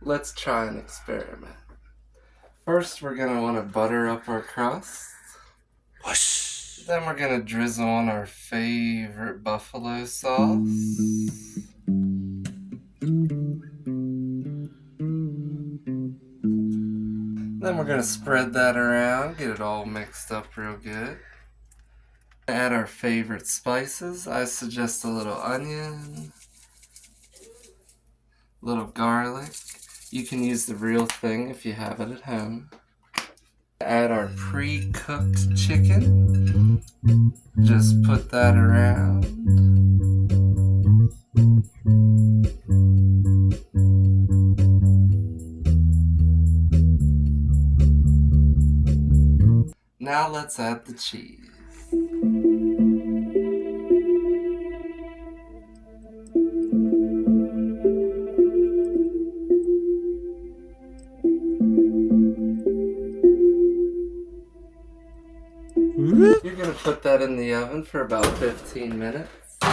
let's try an experiment. First, we're gonna want to butter up our crust. Whoosh. Then we're gonna drizzle on our favorite buffalo sauce. Then we're gonna spread that around, get it all mixed up real good. Add our favorite spices. I suggest a little onion, a little garlic. You can use the real thing if you have it at home. Add our pre-cooked chicken. Just put that around. Now let's add the cheese. You're gonna put that in the oven for about 15 minutes. A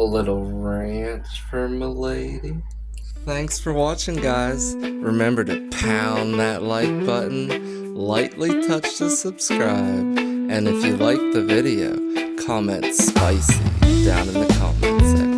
little ranch for m'lady. Thanks for watching, guys. Remember to pound that like button, lightly touch the subscribe, and if you like the video, comment spicy down in the comment section.